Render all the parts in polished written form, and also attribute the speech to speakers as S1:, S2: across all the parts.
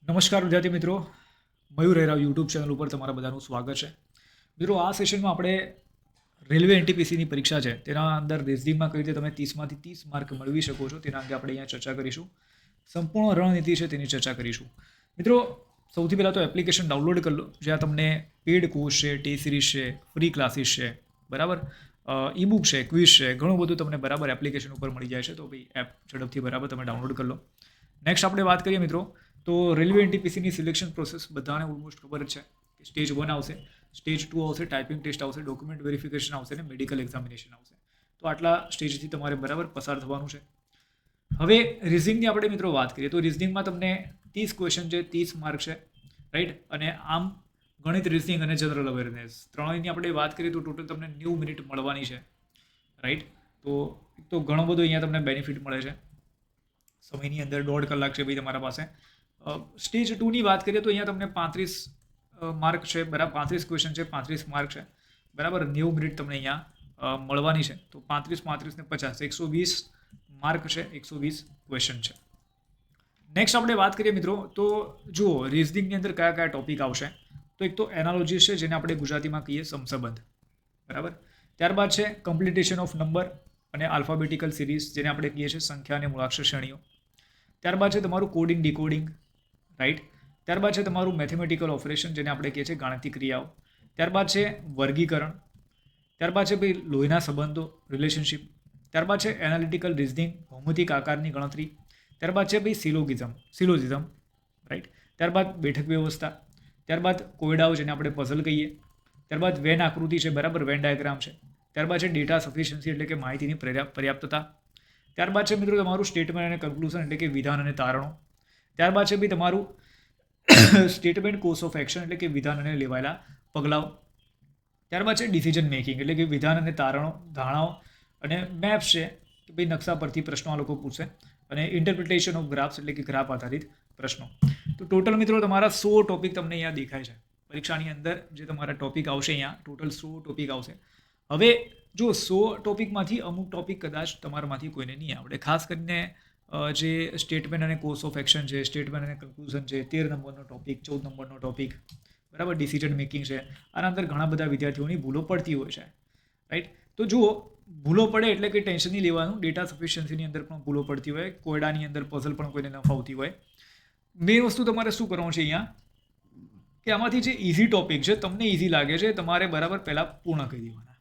S1: નમસ્કાર વિદ્યાર્થી મિત્રો, મયુર હેરાવ યુટ્યુબ ચેનલ ઉપર તમારા બધાનું સ્વાગત છે. મિત્રો, આ સેશનમાં આપણે રેલવે એનટીપીસીની પરીક્ષા છે તેના અંદર રિઝનિંગમાં કઈ રીતે તમે 30માંથી 30 માર્ક મેળવી શકો છો તેના અંગે આપણે અહીંયા ચર્ચા કરીશું. સંપૂર્ણ રણનીતિ છે તેની ચર્ચા કરીશું. મિત્રો, સૌથી પહેલાં તો એપ્લિકેશન ડાઉનલોડ કરી લો, જ્યાં તમને પેડ કોર્સ છે, ટેસ્ટ સિરીઝ છે, ફ્રી ક્લાસીસ છે, બરાબર, ઈ બુક છે, ક્વિઝ છે, ઘણું બધું તમને બરાબર એપ્લિકેશન ઉપર મળી જાય છે. તો ભાઈ એપ ઝડપથી બરાબર તમે ડાઉનલોડ કરી લો. નેક્સ્ટ આપણે વાત કરીએ મિત્રો, તો રેલવે એનટીપીસીની સિલેક્શન પ્રોસેસ બધાને ઓલમોસ્ટ ખબર જ છે કે સ્ટેજ 1 આવશે, સ્ટેજ 2 આવશે, ટાઈપિંગ ટેસ્ટ આવશે, ડોક્યુમેન્ટ વેરિફિકેશન આવશે અને મેડિકલ એક્ઝામિનેશન આવશે. તો આટલા સ્ટેજથી તમારે બરાબર પસાર થવાનું છે. હવે રિઝનિંગની આપણે મિત્રો વાત કરીએ તો રિઝનિંગમાં તમને 30 ક્વેશ્ચન છે, 30 માર્ક છે, રાઈટ. અને આમ ગણિત, રિઝનિંગ અને જનરલ અવેરનેસ ત્રણેયની આપણે વાત કરીએ તો ટોટલ તમને 90 મિનિટ મળવાની છે, રાઈટ. તો ઘણો બધો અહીંયા તમને બેનિફિટ મળે છે. સમયની અંદર 1.5 કલાક છે ભાઈ તમારા પાસે. સ્ટેજ 2ની વાત કરીએ તો અહીંયા તમને 35 માર્ક છે, બરાબર, 35 ક્વેશ્ચન છે, 35 માર્ક છે, બરાબર. 90 મિનિટ તમને અહીંયા મળવાની છે. તો 35 ને 50 120 માર્ક છે, 120 ક્વેશ્ચન છે. નેક્સ્ટ આપણે વાત કરીએ મિત્રો, તો જુઓ રિઝનિંગની અંદર કયા કયા ટોપિક આવશે. તો એક તો એનાલોજી છે, જેને આપણે ગુજરાતીમાં કહીએ સમસંબંધ, બરાબર. ત્યારબાદ છે કમ્પ્લિટેશન ઓફ નંબર અને આલ્ફાબેટિકલ સિરીઝ, જેને આપણે કહીએ છીએ સંખ્યા અને મૂળાક્ષર શ્રેણીઓ. ત્યારબાદ છે તમારું કોડિંગ ડીકોડિંગ, રાઈટ. ત્યારબાદ છે તમારું મેથેમેટિકલ ઓપરેશન, જેને આપણે કહીએ છીએ ગાણિતિક ક્રિયાઓ. ત્યારબાદ છે વર્ગીકરણ. ત્યારબાદ છે ભાઈ લોહીના સંબંધો, રિલેશનશિપ. ત્યારબાદ છે એનાલિટિકલ રિઝનિંગ, ભૌમિતિક આકારની ગણતરી. ત્યારબાદ છે ભાઈ સિલોજિઝમ, રાઈટ. ત્યારબાદ બેઠક વ્યવસ્થા. ત્યારબાદ કોયડાઓ, જેને આપણે પઝલ કહીએ. ત્યારબાદ વેન આકૃતિ છે, બરાબર, વેન ડાયાગ્રામ છે. ત્યારબાદ છે ડેટા સફિશિયન્સી, એટલે કે માહિતીની પર્યાપ્તતા. ત્યારબાદ છે મિત્રો તમારું સ્ટેટમેન્ટ અને કન્ક્લુઝન, એટલે કે વિધાન અને તારણો. ત્યારબાદ છે ભાઈ તમારું સ્ટેટમેન્ટ કોર્સ ઓફ એક્શન, એટલે કે વિધાન અને લેવાયેલા પગલાઓ. ત્યારબાદ છે ડિસિઝન મેકિંગ, એટલે કે વિધાન અને ધારણાઓ. અને મેપ્સ છે કે ભાઈ નકશા પરથી પ્રશ્નો આ લોકો પૂછશે. અને ઇન્ટરપ્રિટેશન ઓફ ગ્રાફ્સ, એટલે કે ગ્રાફ આધારિત પ્રશ્નો. તો ટોટલ મિત્રો તમારા 100 ટોપિક તમને અહીંયા દેખાય છે પરીક્ષાની અંદર. જે તમારા ટોપિક આવશે અહીંયા ટોટલ 100 ટોપિક આવશે. હવે જો 100 ટોપિકમાંથી અમુક ટોપિક કદાચ તમારામાંથી કોઈને નહીં આવડે, ખાસ કરીને જે સ્ટેટમેન્ટ અને કોર્સ ઓફ એક્શન છે, સ્ટેટમેન્ટ અને કન્ક્લુઝન છે, 13 નંબરનો ટોપિક, 14 નંબરનો ટોપિક, બરાબર, ડિસિઝન મેકિંગ છે. આના અંદર ઘણા બધા વિદ્યાર્થીઓની ભૂલો પડતી હોય છે, રાઈટ. તો જુઓ, ભૂલો પડે એટલે કંઈ ટેન્શન નહીં લેવાનું. ડેટા સફિશિયન્સીની અંદર પણ ભૂલો પડતી હોય, કોયડાની અંદર પઝલ પણ કોઈને ન ફાવતી હોય. મેઇન વસ્તુ તમારે શું કરવાનું છે અહીંયા, કે આમાંથી જે ઇઝી ટોપિક છે, તમને ઇઝી લાગે છે, તમારે બરાબર પહેલાં પૂર્ણ કરી દેવાના.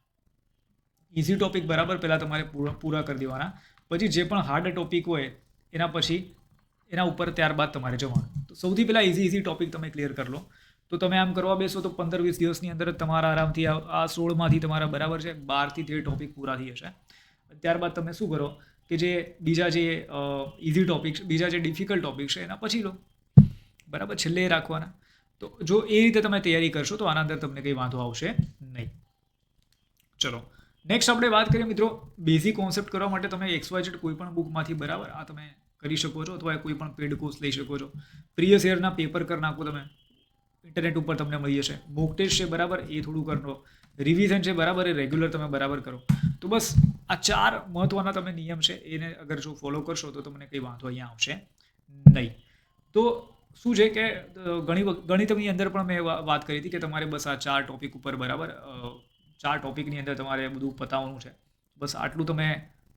S1: ઇઝી ટોપિક બરાબર પહેલાં તમારે પૂરા કરી દેવાના. પછી જે પણ હાર્ડ ટોપિક હોય એના પછી એના ઉપર ત્યારબાદ તમારે જવાનું. તો સૌથી પહેલાં ઇઝી ટોપિક તમે ક્લિયર કરી લો. તો તમે આમ કરવા બેસો તો 15-20 દિવસની અંદર તમારા આરામથી આ 16માંથી તમારા બરાબર છે 12 થી 13 ટોપિક પૂરા થઈ જશે. ત્યારબાદ તમે શું કરો કે જે બીજા જે ઇઝી ટોપિક, બીજા જે ડિફિકલ્ટ ટોપિક છે એના પછી લો, બરાબર, છેલ્લે રાખવાના. તો જો એ રીતે તમે તૈયારી કરશો તો આના અંદર તમને કંઈ વાંધો આવશે નહીં. ચલો નેક્સ્ટ આપણે વાત કરીએ મિત્રો, બેઝિક કોન્સેપ્ટ કરવા માટે તમે XYZ કોઈ પણ બુકમાંથી બરાબર આ તમે કરી શકો છો, અથવા કોઈ પણ પેડ કોર્સ લઈ શકો છો. પ્રીવિયસ યરના પેપર કરી નાખો તમે, ઇન્ટરનેટ ઉપર તમને મળી જશે. મોક ટેસ્ટ છે, બરાબર, એ થોડું કરો. રિવિઝન છે, બરાબર, એ રેગ્યુલર તમે બરાબર કરો. તો બસ આ 4 મહત્વના તમે નિયમ છે, એને અગર જો ફોલો કરશો તો તમને કંઈ વાંધો અહીંયા આવશે નહીં. તો શું છે કે ગણિતની અંદર પણ મેં વાત કરી હતી કે તમારે બસ આ 4 ટોપિક ઉપર બરાબર 4 ટોપિકની અંદર તમારે બધું પતાવવાનું છે. બસ આટલું તમે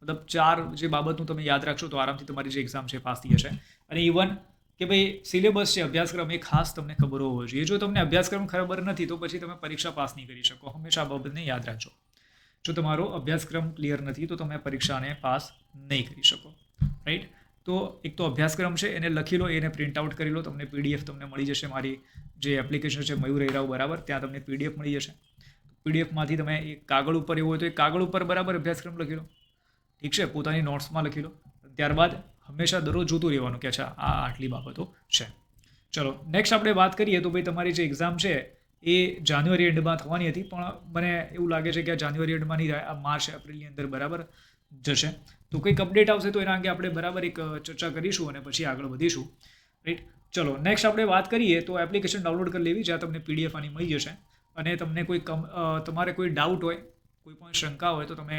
S1: મતલબ 4 જે બાબતનું તમે યાદ રાખશો તો આરામથી તમારી જે એક્ઝામ છે પાસ થઈ જશે. અને ઇવન કે ભાઈ સિલેબસ છે, અભ્યાસક્રમ, એ ખાસ તમને ખબર હોવો જોઈએ. જો તમને અભ્યાસક્રમ ખબર નથી તો પછી તમે પરીક્ષા પાસ નહીં કરી શકો. હંમેશા આ બાબતને યાદ રાખજો. જો તમારો અભ્યાસક્રમ ક્લિયર નથી તો તમે પરીક્ષાને પાસ નહીં કરી શકો, રાઈટ. તો એક તો અભ્યાસક્રમ છે એને લખી લો, એને પ્રિન્ટ આઉટ કરી લો. તમને PDF તમને મળી જશે. મારી જે એપ્લિકેશન છે મયુર હેરાવ, બરાબર, ત્યાં તમને PDF મળી જશે. PDFમાંથી તમે એક કાગળ ઉપર એવું હોય તો એક કાગળ ઉપર બરાબર અભ્યાસક્રમ લખી લો, ઠીક છે, પોતાની નોટ્સમાં લખી લો. ત્યારબાદ હંમેશા દરરોજ જોતું રહેવાનું કે અચ્છા આ આટલી બાબતો છે. ચલો નેક્સ્ટ આપણે વાત કરીએ તો ભાઈ તમારી જે એક્ઝામ છે એ જાન્યુઆરી એન્ડમાં થવાની હતી, પણ મને એવું લાગે છે કે આ જાન્યુઆરી એન્ડમાં નહીં થાય, આ માર્ચ એપ્રિલની અંદર બરાબર જશે. તો કંઈક અપડેટ આવશે તો એના અંગે આપણે બરાબર એક ચર્ચા કરીશું અને પછી આગળ વધીશું, રાઈટ. ચલો નેક્સ્ટ આપણે વાત કરીએ તો એપ્લિકેશન ડાઉનલોડ કરી લેવી, જ્યાં તમને PDF આની મળી જશે. અને તમને તમારે કોઈ ડાઉટ હોય, કોઈ પણ શંકા હોય તો તમે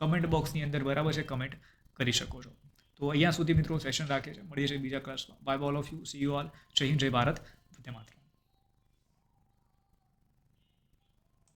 S1: કમેન્ટ બોક્સની અંદર બરાબર છે કમેન્ટ કરી શકો છો. તો તો અહીંયા સુધી મિત્રો સેશન રાખે છે. મળીએ છીએ બીજા ક્લાસમાં. Bye all of you. See you all. જય હિન્દ, જય ભારત.